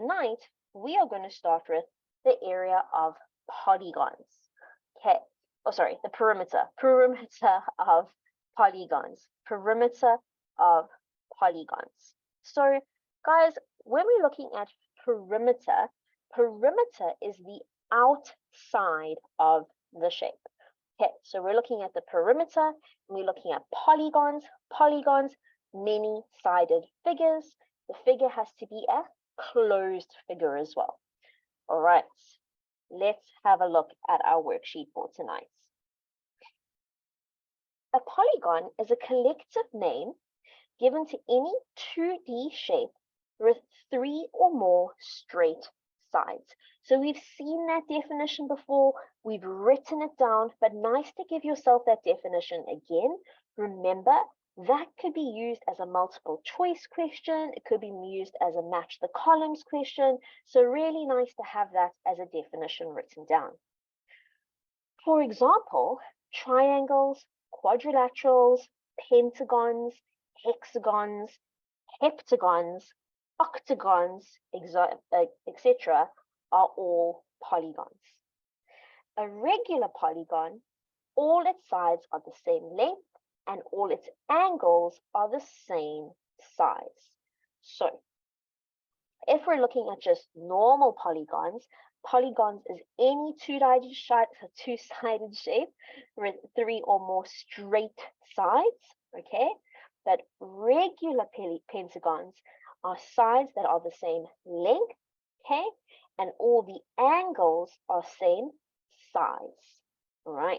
tonight, we are going to start with the area of polygons. Okay, oh sorry, the perimeter of polygons, perimeter of polygons. So guys, when we're looking at perimeter, perimeter is the outside of the shape. Okay, so we're looking at the perimeter, and we're looking at polygons. Polygons, many-sided figures. The figure has to be a closed figure as well. All right, let's have a look at our worksheet for tonight. A polygon is a collective name given to any 2D shape with 3 or more straight sides. So we've seen that definition before, we've written it down, but nice to give yourself that definition again. Remember, that could be used as a multiple choice question, it could be used as a match the columns question, so really nice to have that as a definition written down. For example, triangles, quadrilaterals, pentagons, hexagons, heptagons, octagons, etc. are all polygons. A regular polygon, all its sides are the same length and all its angles are the same size. So, if we're looking at just normal polygons, polygons is any two-sided shape with 3 or more straight sides, okay? But regular pentagons are sides that are the same length, okay? And all the angles are same size, all right?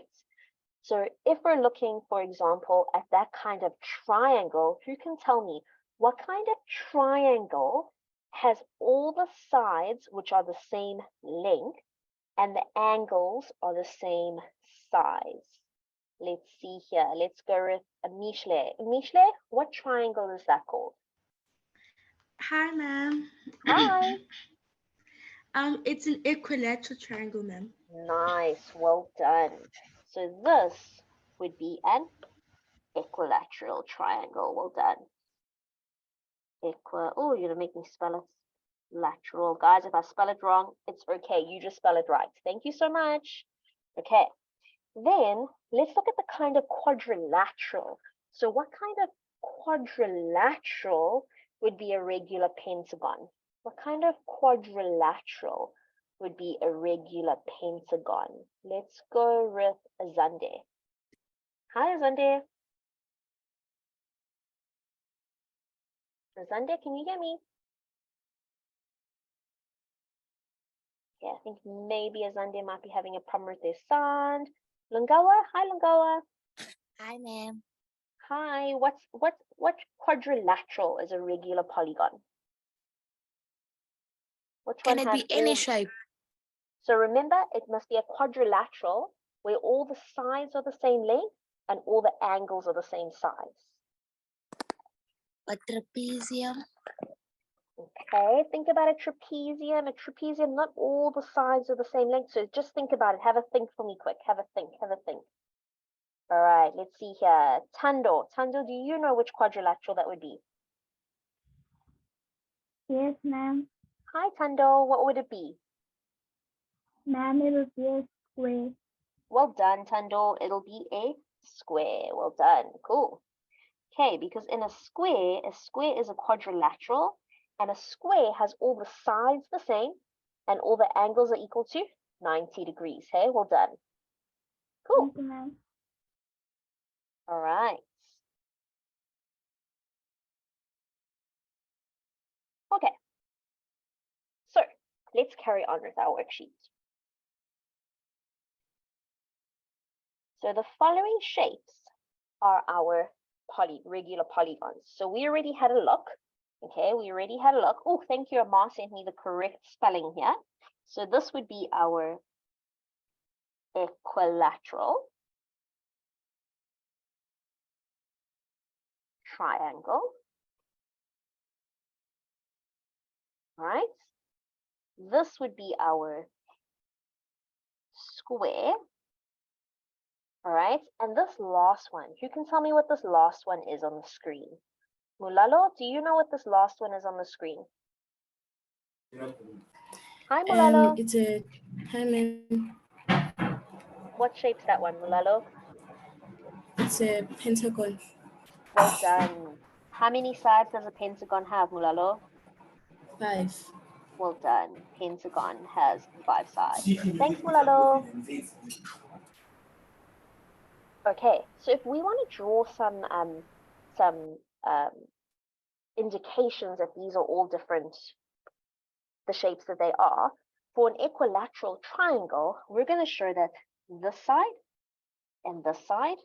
So if we're looking, for example, at that kind of triangle, who can tell me what kind of triangle has all the sides which are the same length and the angles are the same size? Let's see here. Let's go with Mishle. Mishle, what triangle is that called? Hi, ma'am. Hi. It's an equilateral triangle, ma'am. Nice, well done. So this would be an equilateral triangle. Well done. Oh, you're gonna make me spell it. Lateral. Guys, if I spell it wrong, it's okay. You just spell it right. Thank you so much. Okay. Then let's look at the kind of quadrilateral. So what kind of quadrilateral would be a regular pentagon? What kind of quadrilateral would be a regular pentagon? Let's go with Azande. Hi, Azande. Azande, can you hear me? Yeah, I think maybe Azande might be having a problem with their sound. Lungawa, hi Lungawa. Hi, ma'am. Hi, what quadrilateral is a regular polygon? Which Can one it has be any all... shape? So remember, it must be a quadrilateral where all the sides are the same length and all the angles are the same size. A trapezium. Okay, think about a trapezium. A trapezium, not all the sides are the same length. So just think about it. Have a think for me quick. Have a think. All right, let's see here. Tando. Tando, do you know which quadrilateral that would be? Yes, ma'am. Hi, Tando. What would it be? Ma'am, it will be a square. Well done, Tando. It'll be a square. Well done. Cool. Okay, because in a square is a quadrilateral, and a square has all the sides the same, and all the angles are equal to 90 degrees. Hey, well done. Cool. Thank you, ma'am. All right. Okay. So let's carry on with our worksheet. So the following shapes are our regular polygons. So we already had a look. Okay, we already had a look. Oh, thank you. Amar sent me the correct spelling here. So this would be our equilateral triangle. Right? This would be our square. All right, and this last one, who can tell me what this last one is on the screen? Mulalo, do you know what this last one is on the screen? Hi, Mulalo. It's a hi ma'am. What shape's that one, Mulalo? It's a pentagon. Well done. How many sides does a pentagon have, Mulalo? 5. Well done. Pentagon has 5 sides. Thanks, Mulalo. Okay, so if we want to draw some indications that these are all different, the shapes that they are, for an equilateral triangle, we're going to show that this side and this side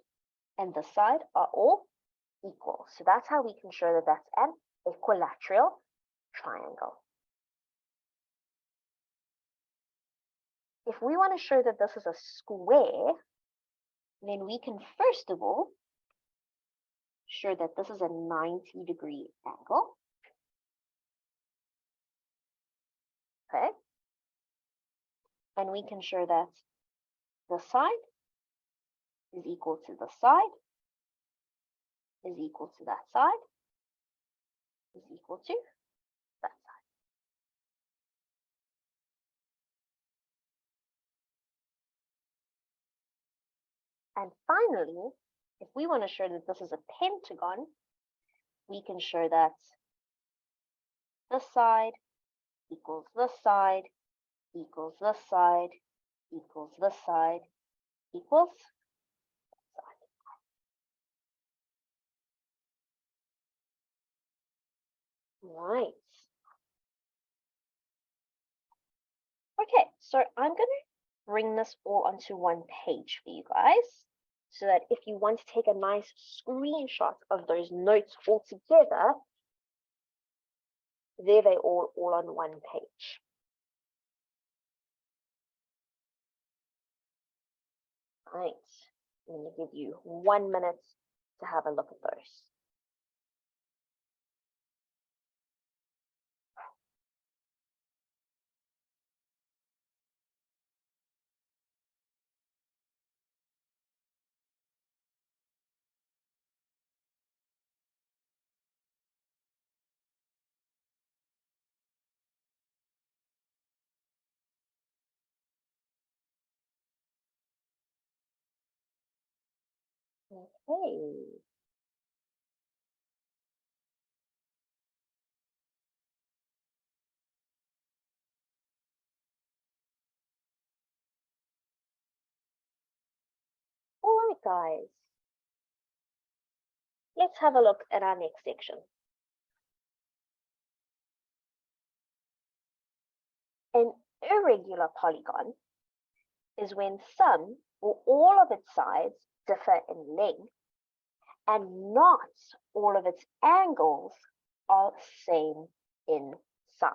and this side are all equal. So that's how we can show that that's an equilateral triangle. If we want to show that this is a square, then we can first of all show that this is a 90-degree angle. Okay. And we can show that the side is equal to the side is equal to that side is equal to that side. And finally, if we want to show that this is a pentagon, we can show that this side equals this side equals this side equals this side equals that side. Right. Okay, so I'm going to bring this all onto one page for you guys, so that if you want to take a nice screenshot of those notes all together, there they all on one page. Right, I'm going to give you 1 minute to have a look at those. Okay. All right, guys. Let's have a look at our next section. An irregular polygon is when some or all of its sides differ in length and not all of its angles are same in size.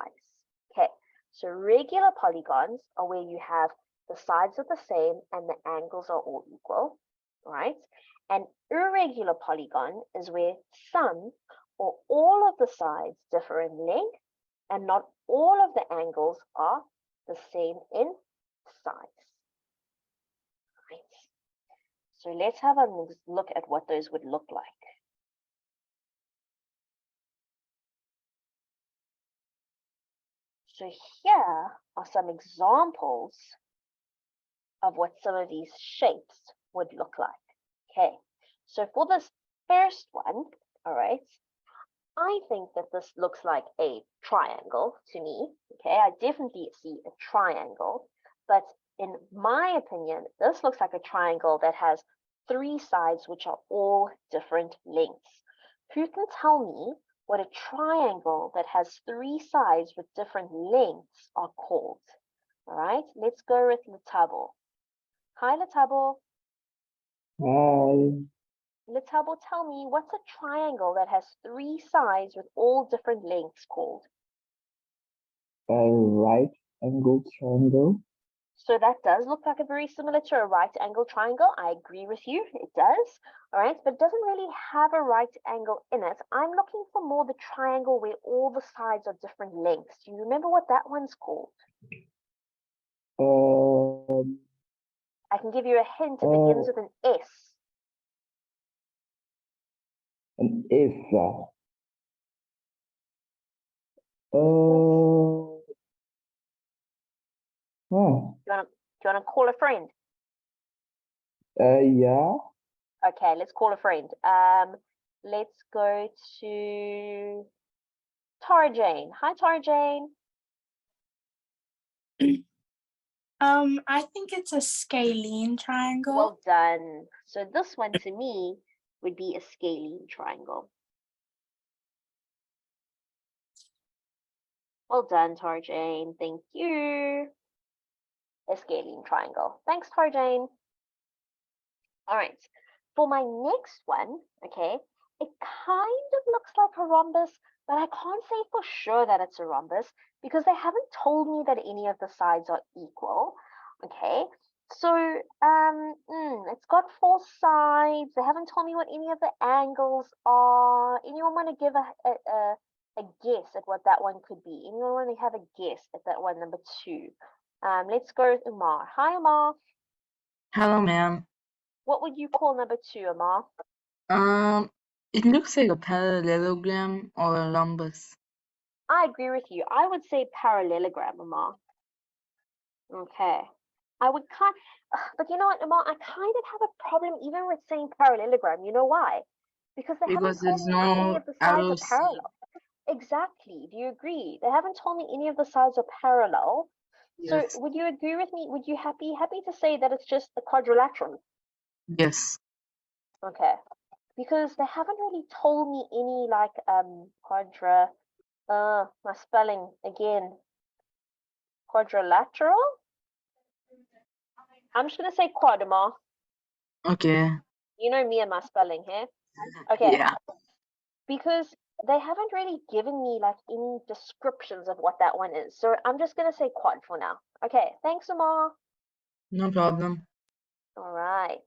Okay, so regular polygons are where you have the sides are the same and the angles are all equal, right? An irregular polygon is where some or all of the sides differ in length and not all of the angles are the same in size. Right. So let's have a look at what those would look like. So here are some examples of what some of these shapes would look like. Okay, so for this first one, all right, I think that this looks like a triangle to me. Okay, I definitely see a triangle, but in my opinion, this looks like a triangle that has 3 sides which are all different lengths. Who can tell me what a triangle that has 3 sides with different lengths are called? All right, let's go with Watobe. Hi, Watobe. Hi, Watobe, tell me, what's a triangle that has 3 sides with all different lengths called? a right angle triangle. So that does look like a very similar to a right angle triangle. I agree with you, it does. All right, but it doesn't really have a right angle in it. I'm looking for more the triangle where all the sides are different lengths. Do you remember what that one's called? I can give you a hint, it begins with an S. An if. Oh, Do you wanna call a friend? yeah. Okay, let's call a friend. Let's go to Tara Jane. Hi, Tara Jane. I think it's a scalene triangle. Well done. So this one to me would be a scalene triangle. Well done, Tara Jane. Thank you. A scalene triangle. Thanks, Tara Jane. All right. For my next one, okay, it kind of looks like a rhombus, but I can't say for sure that it's a rhombus because they haven't told me that any of the sides are equal. Okay. So it's got 4 sides. They haven't told me what any of the angles are. Anyone want to give a guess at what that one could be? Anyone want to have a guess at that one, number 2? Let's go with Umar. Hi, Umar. Hello, ma'am. What would you call number 2, Umar? It looks like a parallelogram or a rhombus. I agree with you. I would say parallelogram, Umar. Okay. I would but you know what, Umar? I kind of have a problem even with saying parallelogram. You know why? Because they haven't Because told there's me if any no of the sides are arrows. parallel. Exactly. Do you agree? They haven't told me any of the sides are parallel. So Yes. would you agree with me? Would you happy to say that it's just a quadrilateral? Yes. Okay. Because they haven't really told me any like my spelling again. Quadrilateral? I'm just gonna say quad, Umar. Okay. You know me and my spelling here. Okay. Yeah. Because they haven't really given me like any descriptions of what that one is. So I'm just gonna say quad for now. Okay, thanks, Umar. No problem. All right.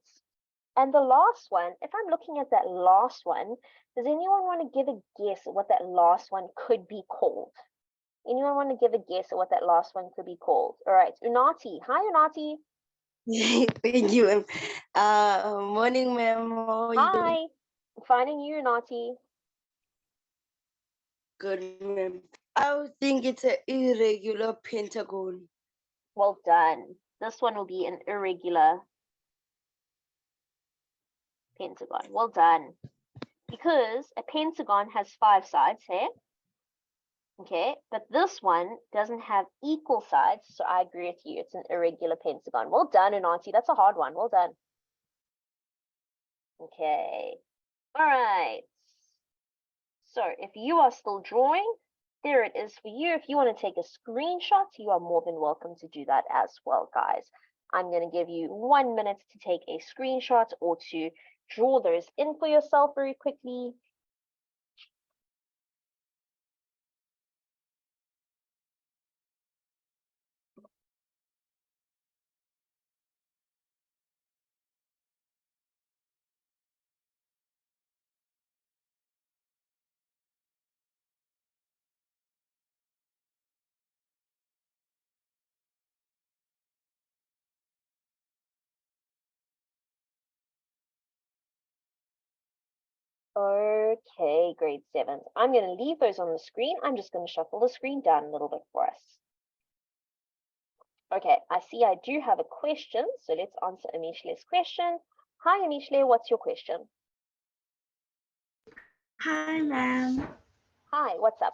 And the last one, if I'm looking at that last one, does anyone want to give a guess at what that last one could be called? Anyone want to give a guess at what that last one could be called? All right, Unati. Hi, Unati. Thank you, ma'am. Morning, ma'am. How are you? Hi. I'm finding you, Unati. Good, ma'am. I would think it's an irregular pentagon. Well done. This one will be an irregular pentagon. Well done. Because a pentagon has 5 sides here. Okay, but this one doesn't have equal sides, so I agree with you. It's an irregular pentagon. Well done, Unati. That's a hard one. Well done. Okay. All right. So if you are still drawing, there it is for you. If you want to take a screenshot, you are more than welcome to do that as well, guys. I'm going to give you 1 minute to take a screenshot or to draw those in for yourself very quickly. Okay, grade 7s. I'm going to leave those on the screen. I'm just going to shuffle the screen down a little bit for us. Okay, I see I do have a question, so let's answer Amishle's question. Hi, Amishle, what's your question? Hi, ma'am. Hi, what's up?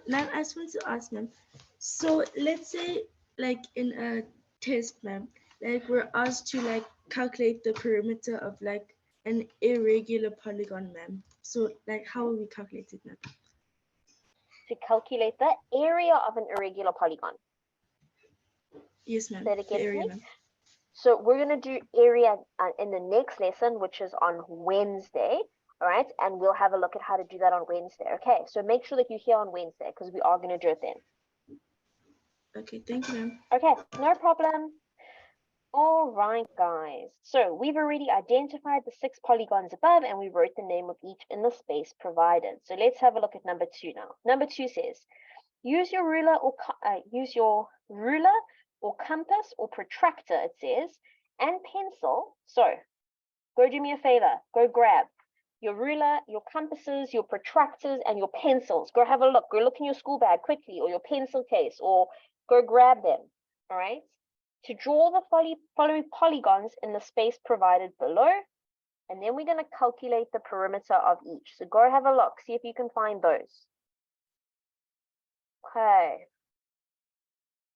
Ma'am, I just want to ask, ma'am. So let's say, like in a test, ma'am, like we're asked to like calculate the perimeter of like an irregular polygon, ma'am. So like, how will we calculate it, ma'am? To calculate the area of an irregular polygon. Yes, ma'am. Say it again, The area, please. ma'am. So we're going to do area in the next lesson, which is on Wednesday. All right, and we'll have a look at how to do that on Wednesday. Okay, so make sure that you're here on Wednesday because we are going to do it then. Okay, thank you, ma'am. Okay, no problem. All right, guys. So we've already identified the 6 polygons above and we wrote the name of each in the space provided. So let's have a look at number 2 now. Number 2 says, use your ruler or compass or protractor, it says, and pencil. So go do me a favor. Go grab your ruler, your compasses, your protractors, and your pencils. Go have a look. Go look in your school bag quickly, or your pencil case, or Go grab them, all right? To draw the following polygons in the space provided below, and then we're going to calculate the perimeter of each. So go have a look, see if you can find those. Okay.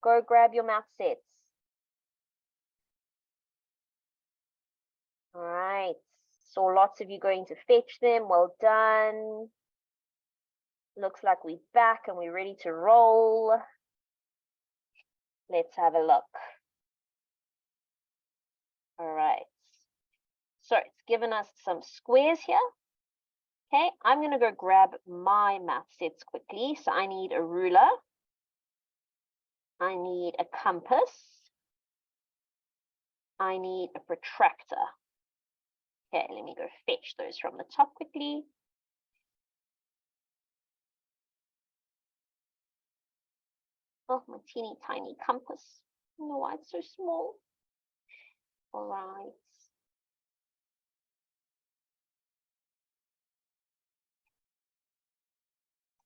Go grab your math sets. All right. So lots of you going to fetch them. Well done. Looks like we're back and we're ready to roll. Let's have a look. All right. So it's given us some squares here. Okay, I'm going to go grab my math sets quickly. So I need a ruler. I need a compass. I need a protractor. Okay, let me go fetch those from the top quickly. Oh, my teeny tiny compass. I don't know why it's so small. All right.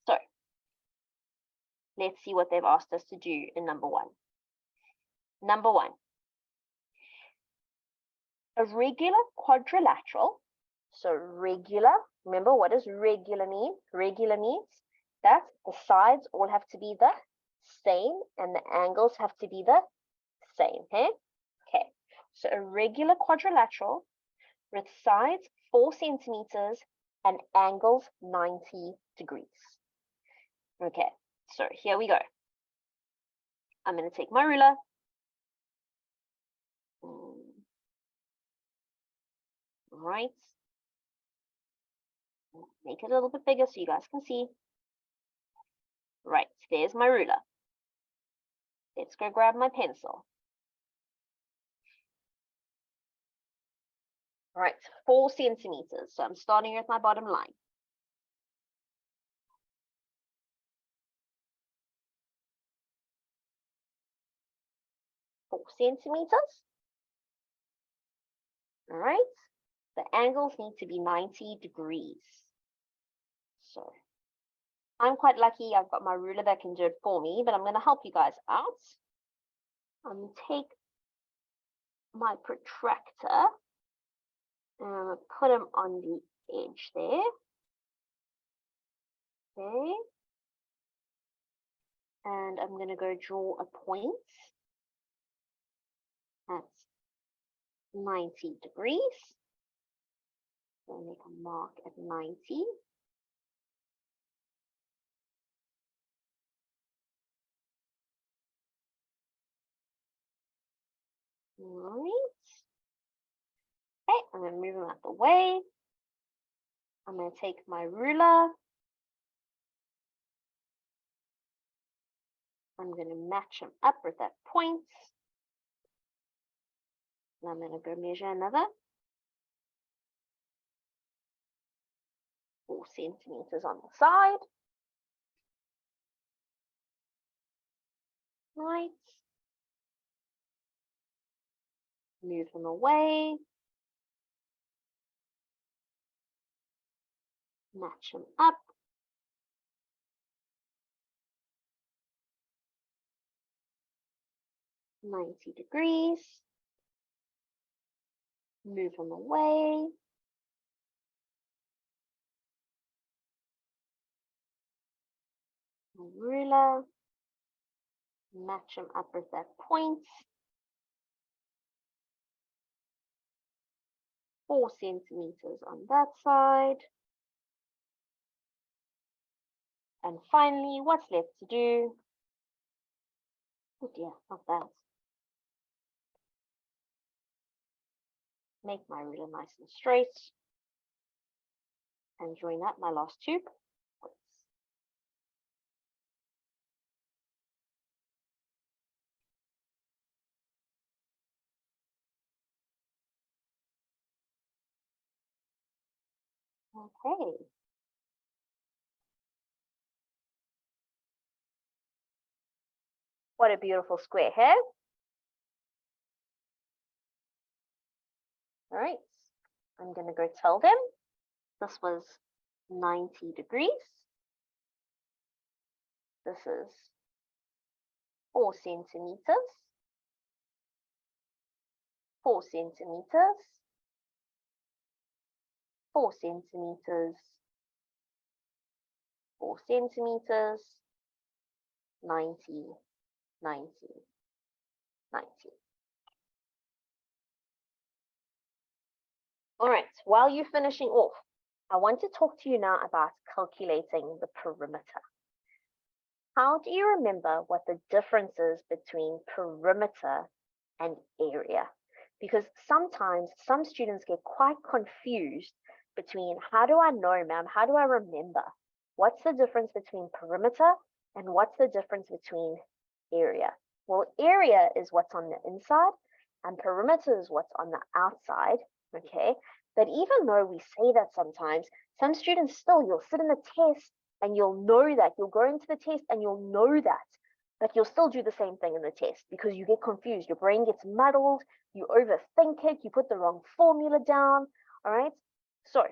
So let's see what they've asked us to do in number one. Number one, a regular quadrilateral. So regular, remember what does regular mean? Regular means that the sides all have to be the same and the angles have to be the same, okay? Okay, so a regular quadrilateral with sides 4 centimeters and angles 90 degrees. Okay, so here we go. I'm going to take my ruler. Right. Make it a little bit bigger so you guys can see. Right, there's my ruler. Let's go grab my pencil. Right, 4 centimeters. So I'm starting with my bottom line. Four centimeters. All right, the angles need to be 90 degrees. So I'm quite lucky. I've got my ruler that can do it for me, but I'm going to help you guys out. I'm going to take my protractor and put him on the edge there. Okay. And I'm going to go draw a point at 90 degrees. So I'll make a mark at 90. All right. Okay, I'm going to move them out the way. I'm going to take my ruler. I'm going to match them up with that point. And I'm going to go measure another 4 centimeters on the side. Right. Move them away. Match them up. "90 degrees. Move them away. Ruler. Match them up with that point. 4 centimeters on that side. And finally, what's left to do? Oh dear, not that. Make my ruler nice and straight. And join up my last 2 points. Okay. What a beautiful square here. All right. I'm going to go tell them this was 90 degrees. This is 4 centimeters, 4 centimeters, 4 centimeters, 4 centimeters, 90, 90, 90. All right, while you're finishing off, I want to talk to you now about calculating the perimeter. How do you remember what the difference is between perimeter and area? Because sometimes some students get quite confused between, how do I know, ma'am? How do I remember? What's the difference between perimeter and what's the difference between area? Well, area is what's on the inside and perimeter is what's on the outside, okay? But even though we say that sometimes, some students still, you'll sit in the test and you'll know that. You'll go into the test and you'll know that, but you'll still do the same thing in the test because you get confused. Your brain gets muddled, you overthink it, you put the wrong formula down, all right? So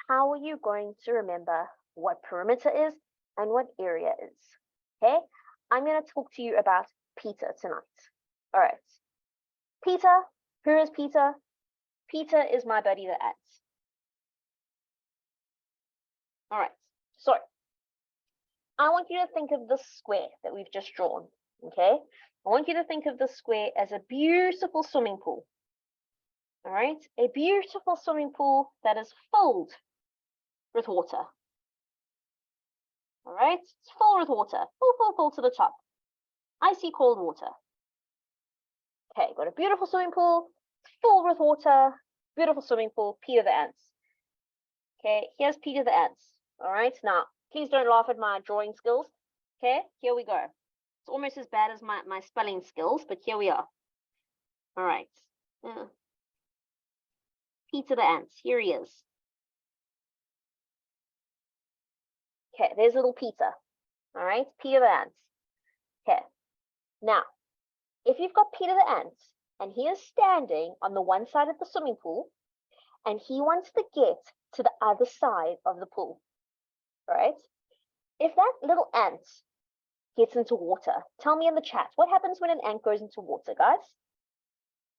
how are you going to remember what perimeter is and what area is? Okay, I'm going to talk to you about Peter tonight. All right, Peter, who is Peter? Peter is my buddy the ant. All right, so I want you to think of this square that we've just drawn, okay? I want you to think of this square as a beautiful swimming pool. All right, a beautiful swimming pool that is filled with water. All right, it's full with water, full to the top. Icy cold water. Okay, got a beautiful swimming pool, full with water, beautiful swimming pool, Peter the ant. Okay, here's Peter the ant. All right, now, please don't laugh at my drawing skills. Okay, here we go. It's almost as bad as my spelling skills, but here we are. All right. Peter the ant, here he is. Okay, there's little Peter. All right, Peter the ant. Okay, now, if you've got Peter the ant, and he is standing on the one side of the swimming pool, and he wants to get to the other side of the pool, right? If that little ant gets into water, tell me in the chat, what happens when an ant goes into water, guys?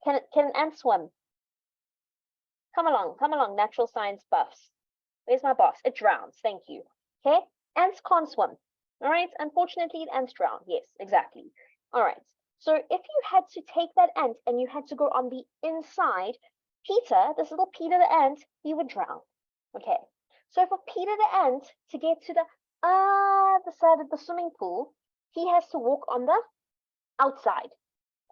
Can an ant swim? Come along, natural science buffs. Where's my box? It drowns, thank you. Okay, ants can't swim. All right, unfortunately, ants drown. Yes, exactly. All right, so if you had to take that ant and you had to go on the inside, Peter, this little Peter the ant, he would drown. Okay, so for Peter the ant to get to the other side of the swimming pool, he has to walk on the outside.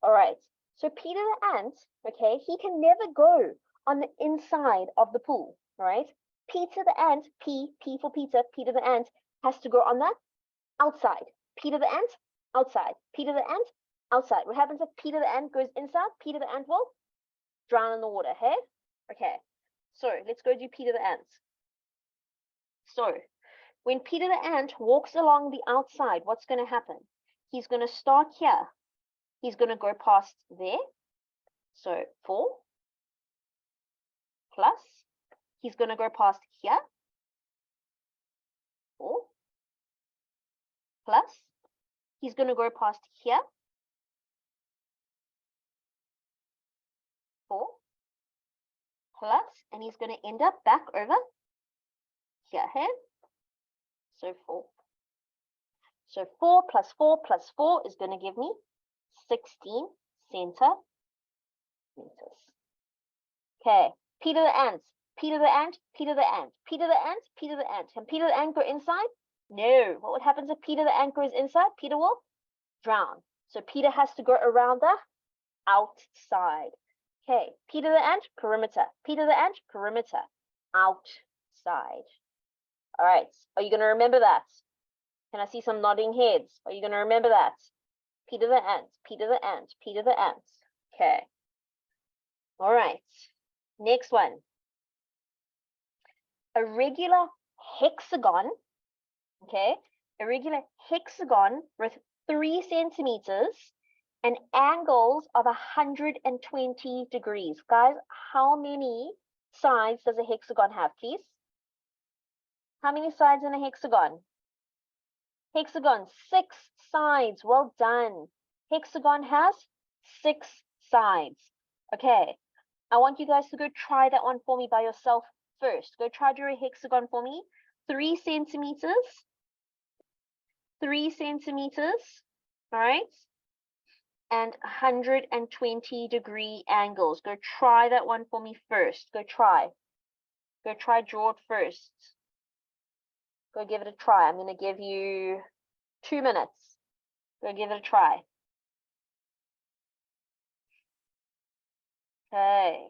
All right, so Peter the ant, okay, he can never go on the inside of the pool, right? Peter the ant, P for Peter, Peter the ant, has to go on the outside. Peter the ant, outside. Peter the ant, outside. What happens if Peter the ant goes inside? Peter the ant will drown in the water, hey? Okay, so let's go do Peter the ant. So when Peter the ant walks along the outside, what's going to happen? He's going to start here. He's going to go past there. So 4 plus. He's going to go past here. 4 plus. He's going to go past here. 4 plus. And he's going to end up back over here. Hey? So 4. So 4 plus 4 plus 4 is going to give me 16 centimeters. Okay, Peter the ant, Peter the ant, Peter the ant, Peter the ant, Peter the ant. Can Peter the ant go inside? No. What would happen if Peter the ant goes inside? Peter will drown. So Peter has to go around the outside. Okay, Peter the ant, perimeter. Peter the ant, perimeter. Outside. All right, are you going to remember that? Can I see some nodding heads? Are you going to remember that? Peter the ant, Peter the ant, Peter the ant. Okay. All right. Next one. A regular hexagon, okay? A regular hexagon with 3 centimeters and angles of 120 degrees. Guys, how many sides does a hexagon have, please? How many sides in a hexagon? Hexagon, 6 sides. Well done. Hexagon has 6 sides. Okay, I want you guys to go try that one for me by yourself first. Go try to draw a hexagon for me. 3 centimeters. 3 centimeters. All right. And 120-degree angles. Go try that one for me first. Go try. Go try, draw it first. Go give it a try. I'm going to give you 2 minutes. Go give it a try. Okay.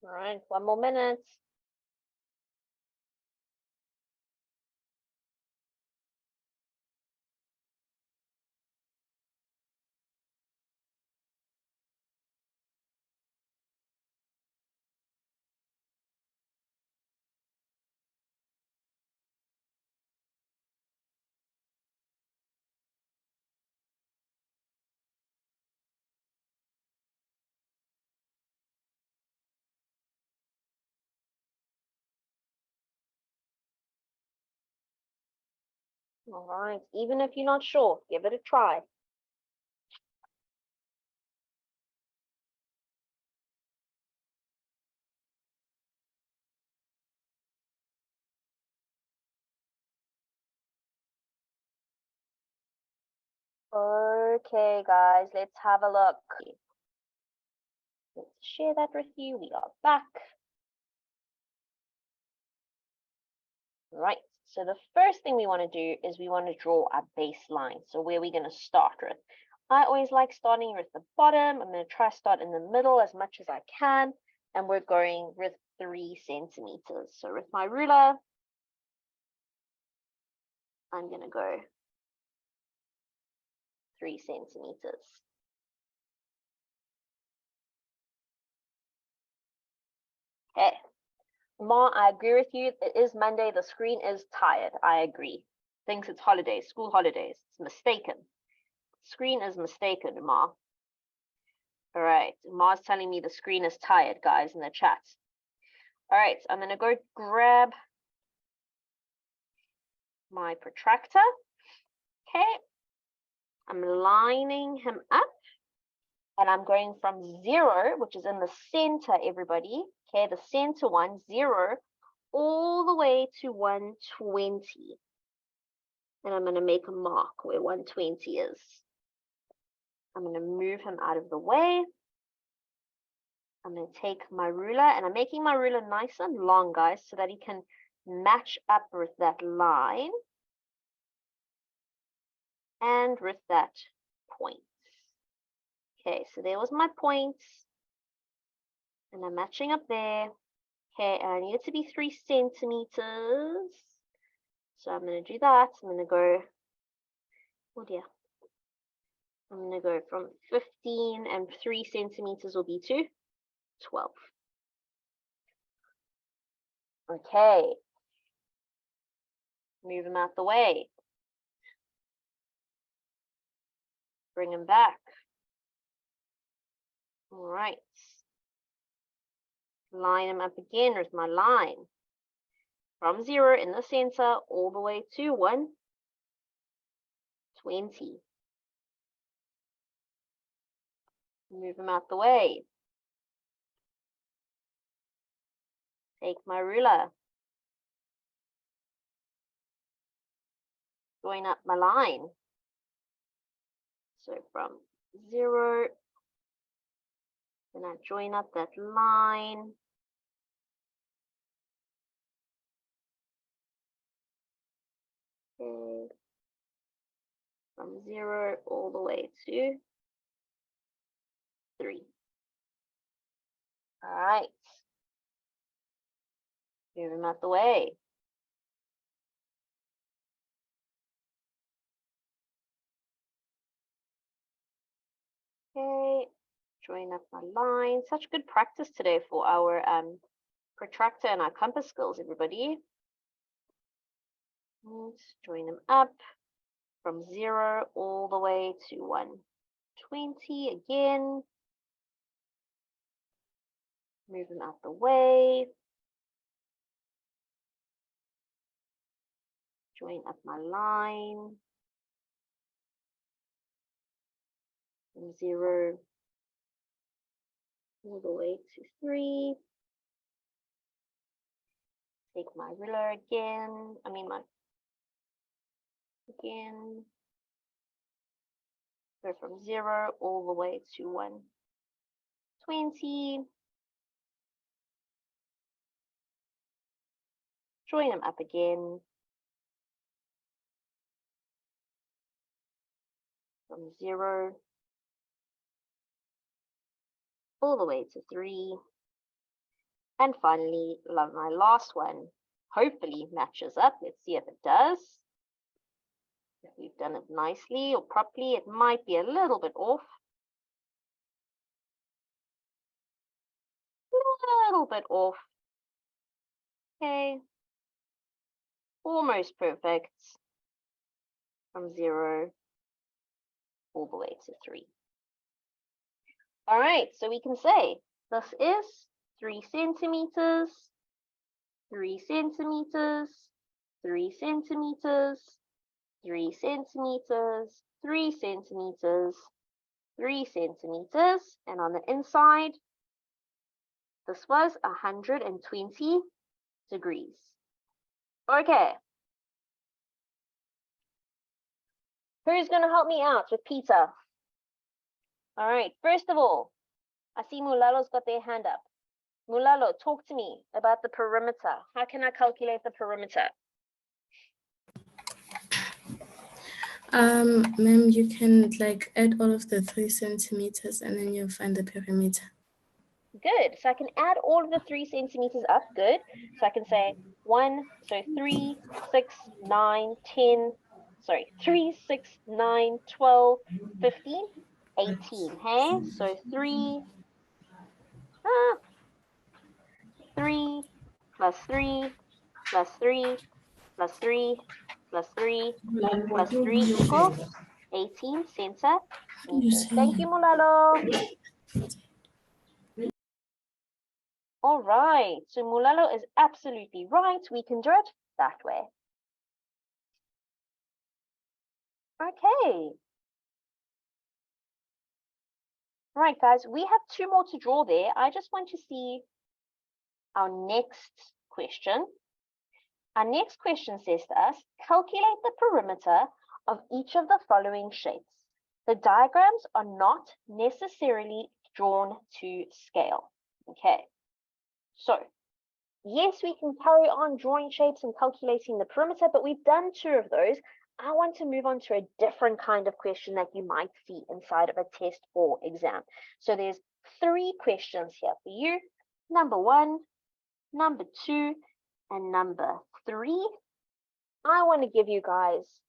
All right, 1 more minute. All right, even if you're not sure, give it a try. Okay, guys, let's have a look. Let's share that with you. We are back. Right, so the first thing we want to do is we want to draw a baseline. So where are we going to start with? I always like starting with the bottom. I'm going to try to start in the middle as much as I can. And we're going with 3 centimeters. So with my ruler, I'm going to go 3 centimeters. Okay. Ma, I agree with you. It is Monday. The screen is tired. I agree. Thinks it's holidays, school holidays. It's mistaken. Screen is mistaken, Ma. All right. Ma's telling me the screen is tired, guys, in the chat. All right. So I'm going to go grab my protractor. Okay. I'm lining him up. And I'm going from 0, which is in the center, everybody. Okay, the center one, 0, all the way to 120. And I'm going to make a mark where 120 is. I'm going to move him out of the way. I'm going to take my ruler, and I'm making my ruler nice and long, guys, so that he can match up with that line and with that point. Okay, so there was my point. And I'm matching up there. Okay, and I need it to be 3 centimeters. So I'm going to do that. I'm going to go, oh dear. I'm going to go from 15, and 3 centimeters will be to 12. Okay. Move him out the way. Bring him back. All right. Line him up again with my line. From 0 in the center all the way to 120. Move him out the way. Take my ruler. Join up my line. So from 0, then I join up that line. Okay. From 0 all the way to 3. All right. Move them out the way. Okay, drawing up my line. Such good practice today for our protractor and our compass skills, everybody. And join them up from 0 all the way to 120 again. Move them out the way. Join up my line. From 0 all the way to 3. Take my ruler again. Again. Go from 0 all the way to 120. Join them up again. From 0 all the way to 3. And finally, my last one hopefully matches up. Let's see if it does. If we've done it nicely or properly, it might be a little bit off. A little bit off. Okay. Almost perfect. From 0 all the way to 3. All right, so we can say this is 3 centimeters, 3 centimeters, 3 centimeters, 3 centimeters, 3 centimeters, 3 centimeters, and on the inside, this was 120 degrees. Okay. Who's going to help me out with Peter? All right, first of all, I see Mulalo's got their hand up. Mulalo, talk to me about the perimeter. How can I calculate the perimeter? Ma'am, you can like add all of the 3 centimeters and then you'll find the perimeter. Good. So I can add all of the 3 centimeters up. Good. So I can say 3, 6, 9, 10. Sorry, 3, 6, 9, 12, 15, 18. Hey, so 3 plus 3 plus 3 plus 3 plus 3 plus 3 equals 18 centimeters. Thank you, Mulalo. All right, so Mulalo is absolutely right. We can do it that way. Okay. Right, guys, we have 2 more to draw there. I just want to see our next question. Our next question says to us, calculate the perimeter of each of the following shapes. The diagrams are not necessarily drawn to scale. Okay. So, yes, we can carry on drawing shapes and calculating the perimeter, but we've done 2 of those. I want to move on to a different kind of question that you might see inside of a test or exam. So there's 3 questions here for you. Number 1, number 2, and number 3. I want to give you guys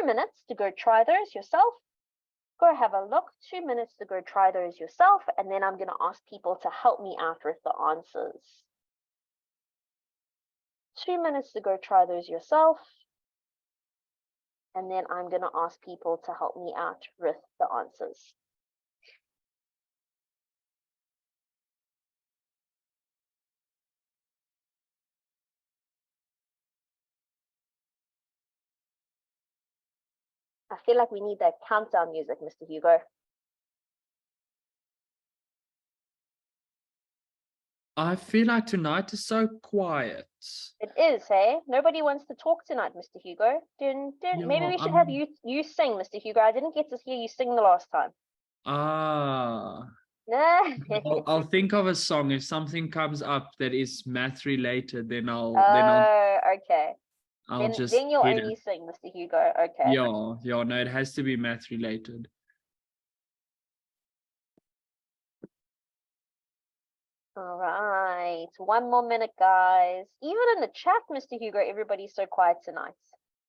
2 minutes to go try those yourself. Go have a look, 2 minutes to go try those yourself, and then I'm going to ask people to help me out with the answers. 2 minutes to go try those yourself, and then I'm going to ask people to help me out with the answers. I feel like we need that countdown music, Mr. Hugo. I feel like tonight is so quiet. It is, hey? Nobody wants to talk tonight, Mr. Hugo. Dun, dun. Yeah, Maybe we should have you sing, Mr. Hugo. I didn't get to hear you sing the last time. I'll think of a song. If something comes up that is math related, then I'll okay. I'll just Then you'll hit only it. sing, Mr. Hugo. Okay. Yeah, no, it has to be math related. All right. 1 more minute, guys. Even in the chat, Mr. Hugo, everybody's so quiet tonight.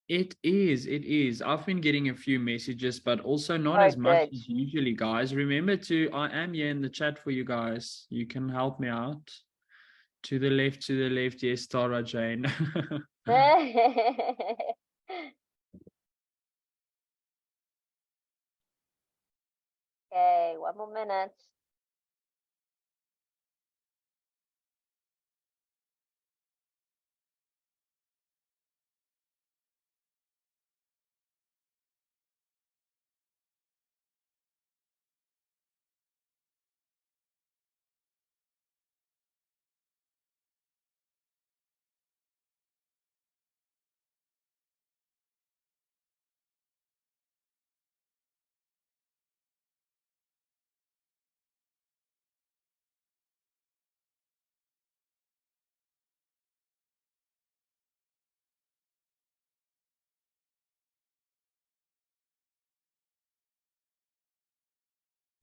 It is. I've been getting a few messages, but also not Oh, as much good. as usually, guys. Remember I am here in the chat for you guys. You can help me out. To the left, yes, Tara Jane. Okay, 1 more minute.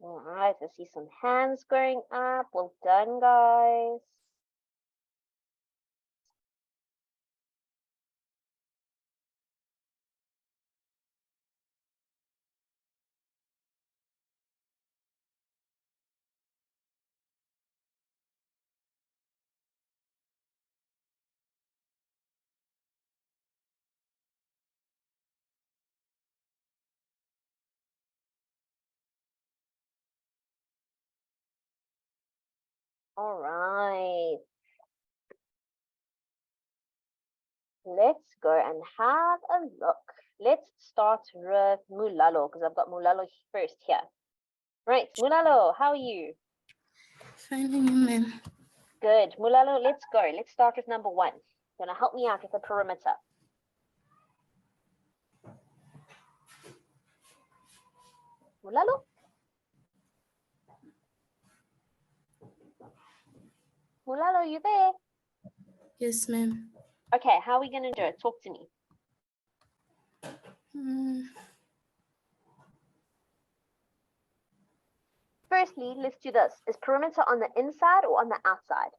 All right, I see some hands going up. Well done, guys. All right. Let's go and have a look. Let's start with Mulalo, because I've got Mulalo first here. Right, Mulalo, how are you? Fine, ma'am. Good. Mulalo, let's go. Let's start with number 1. Gonna help me out with the perimeter. Mulalo? Mulalo, you there? Yes, ma'am. Okay, how are we gonna do it? Talk to me. Firstly, let's do this. Is perimeter on the inside or on the outside?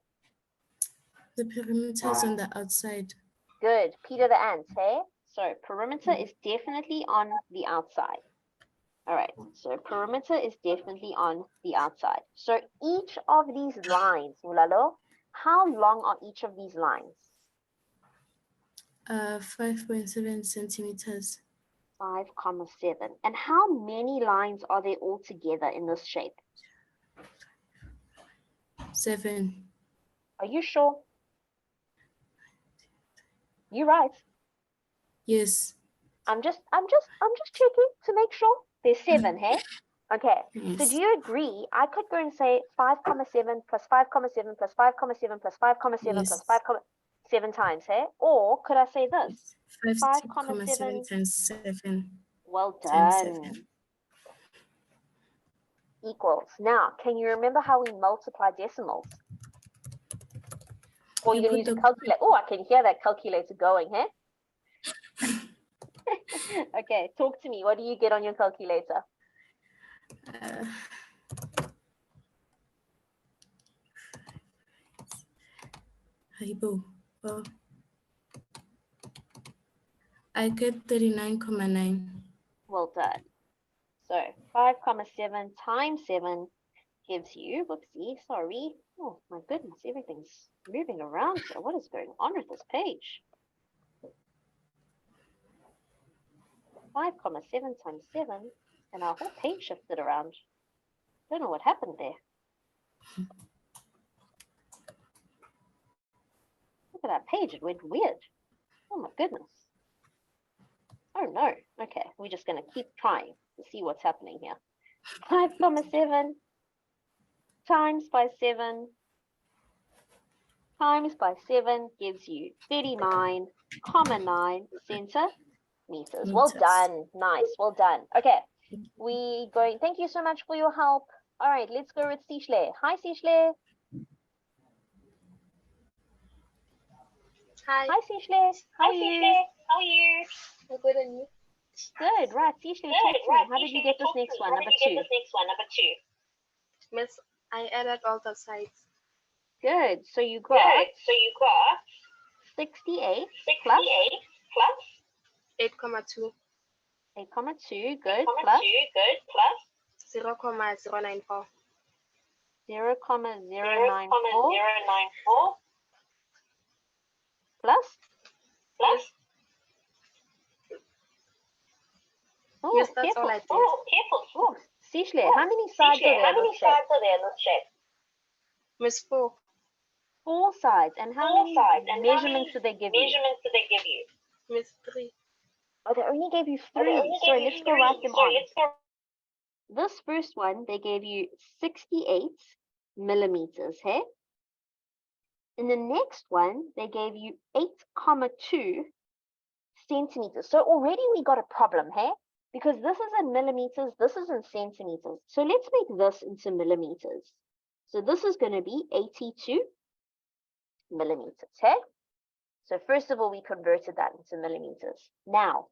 The perimeter is on the outside. Good. Peter the ant, hey? So perimeter is definitely on the outside. All right, so perimeter is definitely on the outside. So each of these lines, Mulalo, how long are each of these lines? 5.7 centimeters. 5,7. And how many lines are there altogether in this shape? 7. Are you sure? You're right. Yes. I'm just checking to make sure. There's 7, hey? Okay. Yes. So do you agree? I could go and say 5,7 plus 5,7 plus 5,7 plus 5,7 Yes. plus 5,7 times, hey? Or could I say this? 5,7 times 7. Well Times done. 7. Equals. Now, can you remember how we multiply decimals? Or You you're going put to use a the- calculator. Oh, I can hear that calculator going, hey? Okay, talk to me. What do you get on your calculator? Haibo. Oh. I get 39,9. Well done. So 5,7 times 7 gives you, whoopsie, sorry. Oh my goodness, everything's moving around here. What is going on with this page? 5,7 times 7, and our whole page shifted around. Don't know what happened there. Look at that page, it went weird. Oh my goodness. Oh no. Okay, we're just going to keep trying to see what's happening here. 5,7 times by 7 times by 7 gives you 39,9 centimeters. Well done. Nice. Well done. Okay. We going. Thank you so much for your help. All right, let's go with Sishle. Hi, Sishle. Hi. Hi, Sishle. How are you? How are you? I'm good, and you? Good, right. Sishle, talk to me. How did you get this next one, number 2? Miss, I added all the sides. Good. So you got 68 plus 8,2. 8,2. Good. Plus 0,094. 0,094 plus. Oh, Yes, that's careful. all I did. Oh, Sishle, how many sides are there in this shape? Miss 4. 4 sides. And how many measurements did they give you? Miss 3. Oh, they only gave you 3. So let's go write them on. This first one, they gave you 68 millimeters, hey? In the next one, they gave you 8,2 centimeters. So already we got a problem, hey? Because this is in millimeters, this is in centimeters. So let's make this into millimeters. So this is going to be 82 millimeters, hey? So first of all, we converted that into millimeters. Now,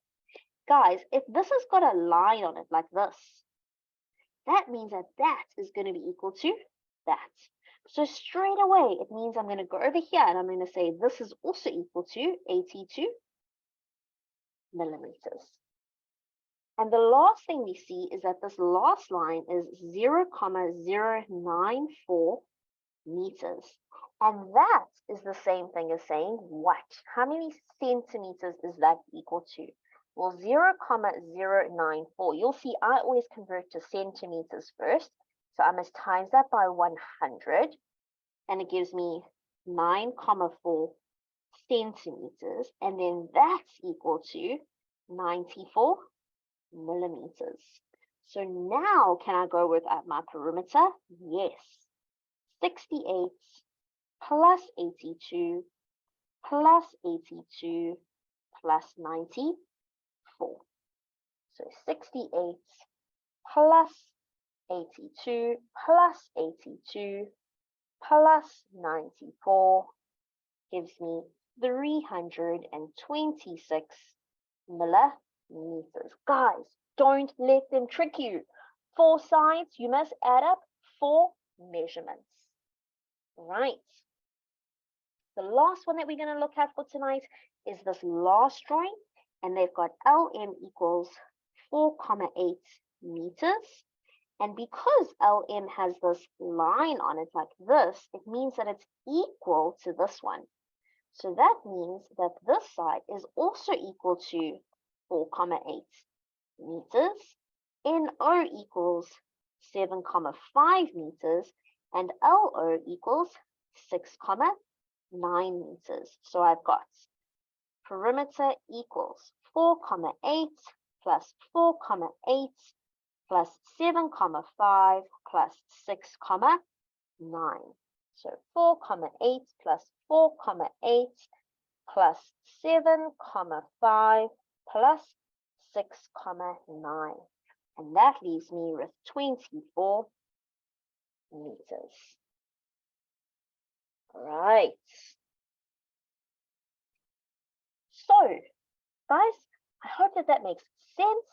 guys, if this has got a line on it like this, that means that that is going to be equal to that. So straight away, it means I'm going to go over here and I'm going to say this is also equal to 82 millimeters. And the last thing we see is that this last line is 0,094 meters. And that is the same thing as saying what? How many centimeters is that equal to? Well, 0,094. You'll see I always convert to centimeters first. So I must times that by 100. And it gives me 9,4 centimeters. And then that's equal to 94 millimeters. So now can I go with my perimeter? Yes. 68 plus 82 plus 82 plus 94. So 68 plus 82 plus 82 plus 94 gives me 326 millimeters. Guys, don't let them trick you. 4 sides, you must add up 4 measurements. Right. The last one that we're going to look at for tonight is this last drawing, and they've got LM equals 4,8 meters. And because LM has this line on it like this, it means that it's equal to this one. So that means that this side is also equal to 4,8 meters. NO equals 7,5 meters. And LO equals 6,9 meters. So I've got perimeter equals 4,8 plus 4,8 plus 7,5 plus 6,9. So 4,8 plus 4,8 plus 7,5 plus 6,9. And that leaves me with 24 meters. Right. So, guys, I hope that that makes sense.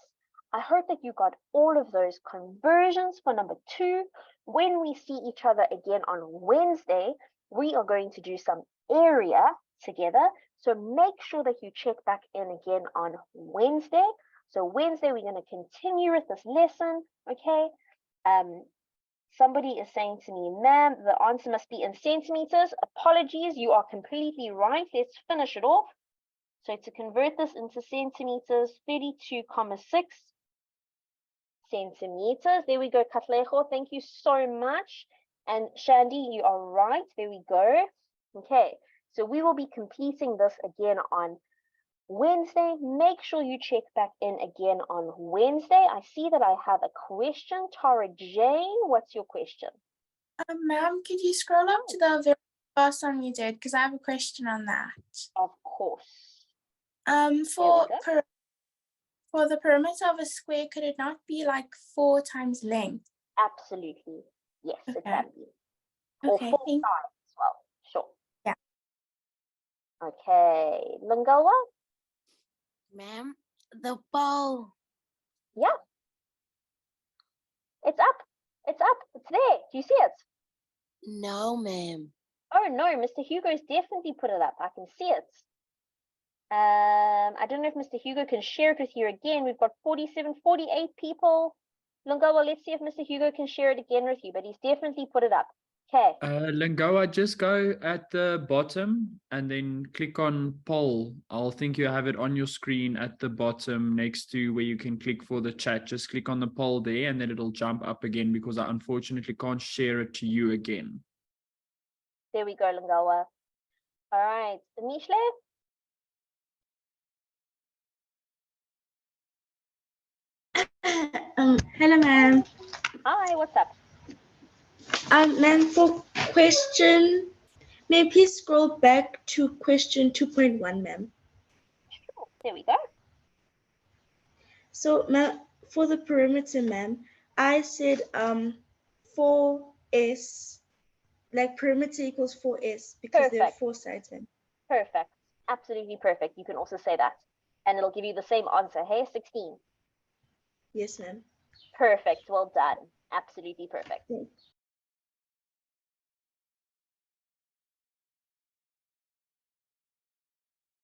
I hope that you got all of those conversions for number 2. When we see each other again on Wednesday, we are going to do some area together. So make sure that you check back in again on Wednesday. So Wednesday, we're going to continue with this lesson, okay? Somebody is saying to me, ma'am, the answer must be in centimeters. Apologies, you are completely right. Let's finish it off. So to convert this into centimeters, 32,6 centimeters. There we go, Katlejo. Thank you so much. And Shandy, you are right. There we go. Okay, so we will be completing this again on Wednesday. Make sure you check back in again on Wednesday. I see that I have a question. Tara Jane, what's your question? Ma'am, could you scroll up to the very first one you did? Because I have a question on that. Of course. For the perimeter of a square, could it not be like 4 times length? Absolutely. Yes, Okay. it can be. Or Okay, 4 sides as well. Sure. Yeah. Okay, Lungoa? Ma'am, the ball. Yeah. It's up. It's up. It's there. Do you see it? No, ma'am. Oh no, Mr. Hugo's definitely put it up. I can see it. I don't know if Mr. Hugo can share it with you again. We've got 47, 48 people. Lungoa, let's see if Mr. Hugo can share it again with you, but he's definitely put it up. Okay. Lingoa, just go at the bottom and then click on poll. I'll think you have it on your screen at the bottom next to where you can click for the chat. Just click on the poll there and then it'll jump up again because I unfortunately can't share it to you again. There we go, Lungoa. All right. Mishle? Hello, ma'am. Hi, what's up? Ma'am, for question, may I please scroll back to question 2.1, ma'am? Sure. There we go. So, ma'am, for the perimeter, ma'am, I said 4S, like perimeter equals 4S because there are Perfect. 4 sides, ma'am. Perfect. Absolutely perfect. You can also say that. And it'll give you the same answer. Hey, 16. Yes, ma'am. Perfect. Well done. Absolutely perfect.